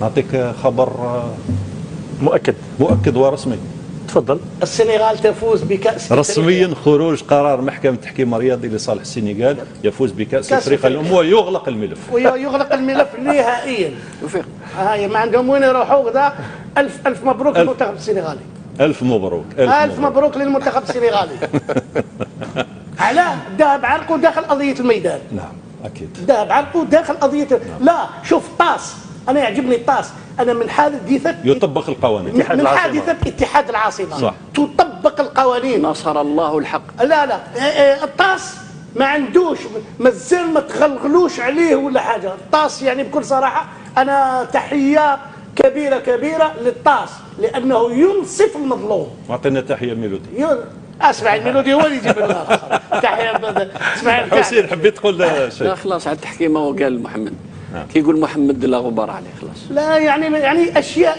نعطيك خبر مؤكد ورسمي. تفضل. السنغال تفوز بكأس رسميا خروج قرار محكمة التحكيم الرياضي لصالح السنغال، يفوز بكأس افريقيا الأمم ويغلق الملف. ويغلق الملف نهائيا. هاي ما عندهم وين يروحوا غدا. ألف مبروك للمنتخب السنغالي. ألف مبروك. ألف مبروك للمنتخب السنغالي. على ذهب عرقه داخل قضية الميدان. نعم أكيد. ذهب عرقه داخل قضية. لا شوف طاس، أنا يعجبني الطاس. أنا من حادثة يطبق القوانين. من حادثة اتحاد العاصمة. صح. تطبق القوانين. نصر الله الحق. لا الطاس ما عندوش مازال ما تغلغلوش عليه ولا حاجة. الطاس يعني بكل صراحة أنا تحية كبيرة للطاس لأنه ينصف المظلوم. أعطينا تحية ميلودي. اسمع الميلودي هو اللي يجيب لنا تحية. اسمع حسين حبيت تقول شيء؟ لا خلاص على التحكيم هو قال محمد. كي يقول محمد لا غبار عليه خلاص. لا يعني أشياء